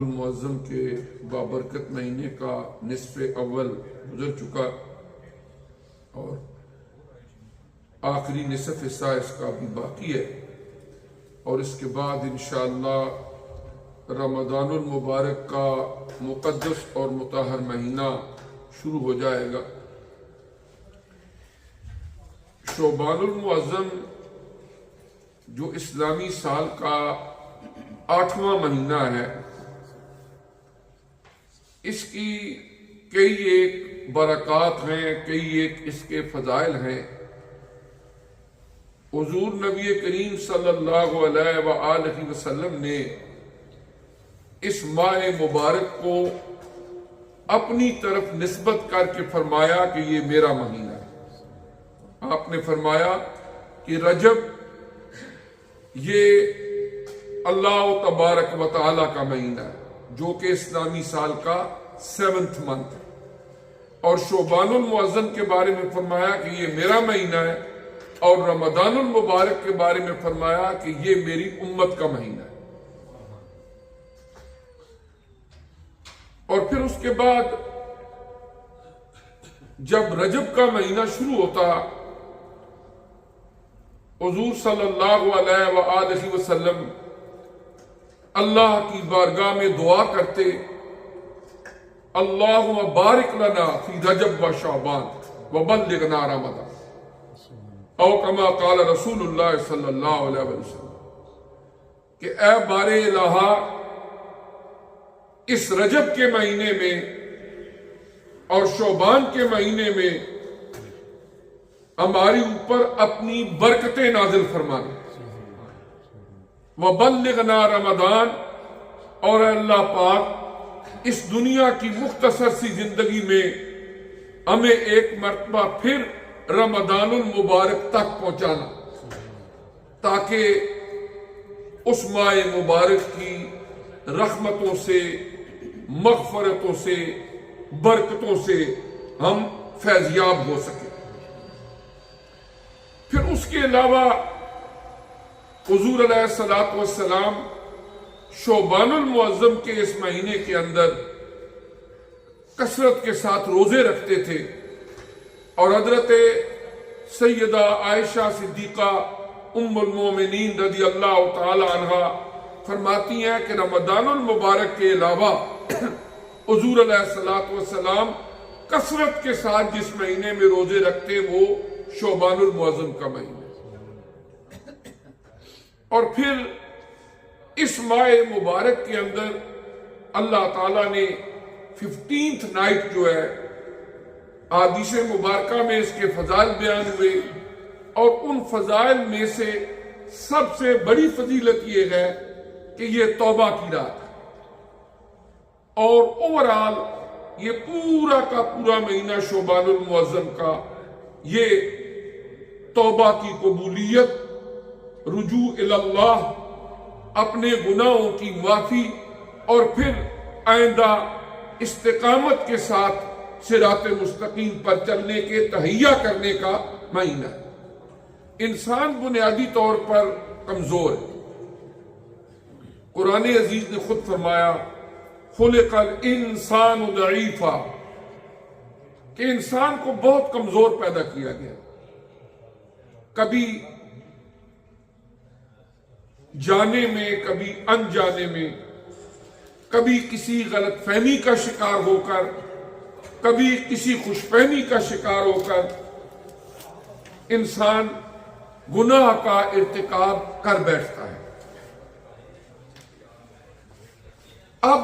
معظم کے بابرکت مہینے کا نصف اول گزر چکا اور آخری نصف حصہ اس کا بھی باقی ہے، اور اس کے بعد انشاءاللہ رمضان المبارک کا مقدس اور مطہر مہینہ شروع ہو جائے گا۔ شعبان المعظم جو اسلامی سال کا 8واں مہینہ ہے، اس کی کئی ایک برکات ہیں، کئی ایک اس کے فضائل ہیں۔ حضور نبی کریم صلی اللہ علیہ وآلہ وسلم نے اس ماہ مبارک کو اپنی طرف نسبت کر کے فرمایا کہ یہ میرا مہینہ ہے۔ آپ نے فرمایا کہ رجب یہ اللہ تبارک و تعالی کا مہینہ ہے، جو کہ اسلامی سال کا 7th منتھ ہے، اور شعبان المعظم کے بارے میں فرمایا کہ یہ میرا مہینہ ہے، اور رمضان المبارک کے بارے میں فرمایا کہ یہ میری امت کا مہینہ ہے۔ اور پھر اس کے بعد جب رجب کا مہینہ شروع ہوتا، حضور صلی اللہ علیہ وآلہ وسلم اللہ کی بارگاہ میں دعا کرتے، اللہم بارک لنا فی رجب و شعبان وبلغنا رمضان، او کما قال رسول اللہ صلی اللہ علیہ وسلم، کہ اے بار الہ، اس رجب کے مہینے میں اور شعبان کے مہینے میں ہماری اوپر اپنی برکتیں نازل فرمانا، وَبَلِّغْنَا رمضان، اور اللہ پاک اس دنیا کی مختصر سی زندگی میں ہمیں ایک مرتبہ پھر رمضان المبارک تک پہنچانا، تاکہ اس ماہ مبارک کی رحمتوں سے، مغفرتوں سے، برکتوں سے ہم فیضیاب ہو سکیں۔ پھر اس کے علاوہ حضور علیہ الصلوۃ والسلام شعبان المعظم کے اس مہینے کے اندر کثرت کے ساتھ روزے رکھتے تھے، اور حضرت سیدہ عائشہ صدیقہ ام المومنین رضی اللہ تعالی عنہ فرماتی ہیں کہ رمضان المبارک کے علاوہ حضور علیہ الصلوۃ والسلام کثرت کے ساتھ جس مہینے میں روزے رکھتے وہ شعبان المعظم کا مہینہ، اور پھر اس ماہ مبارک کے اندر اللہ تعالیٰ نے 15th نائٹ جو ہے، احادیث مبارکہ میں اس کے فضائل بیان ہوئے، اور ان فضائل میں سے سب سے بڑی فضیلت یہ ہے کہ یہ توبہ کی رات ہے، اور اوورآل یہ پورا کا پورا مہینہ شعبان المعظم کا یہ توبہ کی قبولیت، رجوع اللہ، اپنے گناہوں کی معافی، اور پھر آئندہ استقامت کے ساتھ صراط مستقیم پر چلنے کے تہیہ کرنے کا مہینہ ہے۔ انسان بنیادی طور پر کمزور ہے۔ قرآن عزیز نے خود فرمایا خلق الانسان ضعیفا، کہ انسان کو بہت کمزور پیدا کیا گیا، کبھی جانے میں، کبھی انجانے میں، کبھی کسی غلط فہمی کا شکار ہو کر، کبھی کسی خوش فہمی کا شکار ہو کر انسان گناہ کا ارتکاب کر بیٹھتا ہے۔ اب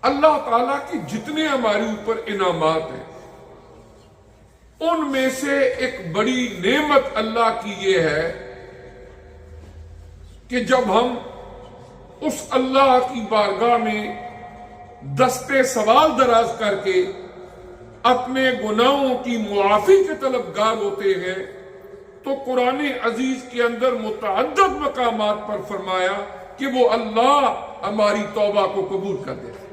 اللہ تعالیٰ کی جتنے ہمارے اوپر انعامات ہیں، ان میں سے ایک بڑی نعمت اللہ کی یہ ہے کہ جب ہم اس اللہ کی بارگاہ میں دستے سوال دراز کر کے اپنے گناہوں کی معافی کے طلبگار ہوتے ہیں، تو قرآن عزیز کے اندر متعدد مقامات پر فرمایا کہ وہ اللہ ہماری توبہ کو قبول کر دیتے ہیں۔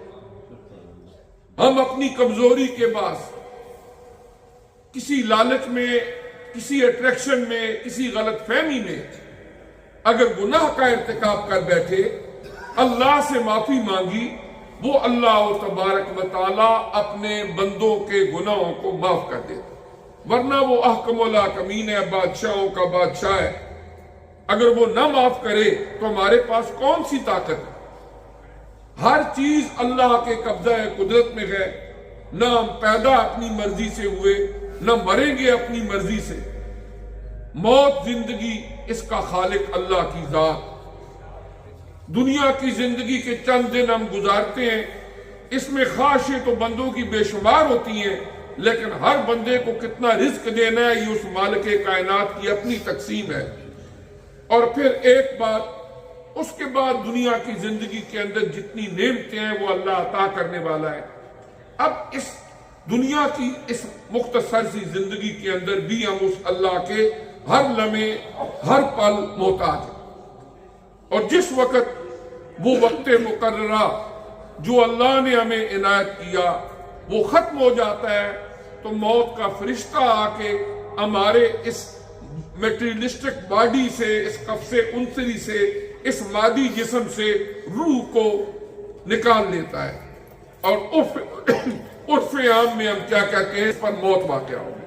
ہم اپنی کمزوری کے باعث کسی لالچ میں، کسی اٹریکشن میں، کسی غلط فہمی میں اگر گناہ کا ارتکاب کر بیٹھے اللہ سے معافی مانگی، وہ اللہ تبارک و تعالی اپنے بندوں کے گناہوں کو معاف کر دیتا، ورنہ وہ احکم الحاکمین ہے، بادشاہوں کا بادشاہ ہے۔ اگر وہ نہ معاف کرے تو ہمارے پاس کون سی طاقت ہے؟ ہر چیز اللہ کے قبضہ قدرت میں ہے، نہ ہم پیدا اپنی مرضی سے ہوئے، نہ مریں گے اپنی مرضی سے۔ موت زندگی اس کا خالق اللہ کی ذات۔ دنیا کی زندگی کے چند دن ہم گزارتے ہیں، اس میں خواہشیں تو بندوں کی بے شمار ہوتی ہیں، لیکن ہر بندے کو کتنا رزق دینا ہے یہ اس مالک کائنات کی اپنی تقسیم ہے۔ اور پھر ایک بات، اس کے بعد دنیا کی زندگی کے اندر جتنی نعمتیں ہیں وہ اللہ عطا کرنے والا ہے۔ اب اس دنیا کی اس مختصر سی زندگی کے اندر بھی ہم اس اللہ کے ہر لمحے ہر پل محتاج ہیں، اور جس وقت وہ وقت مقررہ جو اللہ نے ہمیں عنایت کیا وہ ختم ہو جاتا ہے تو موت کا فرشتہ آ کے ہمارے اس میٹریلسٹک باڈی سے، اس قفص انصری سے، اس مادی جسم سے روح کو نکال لیتا ہے، اور عرف عام میں ہم کیا کہتے ہیں، اس پر موت واقع ہوگی۔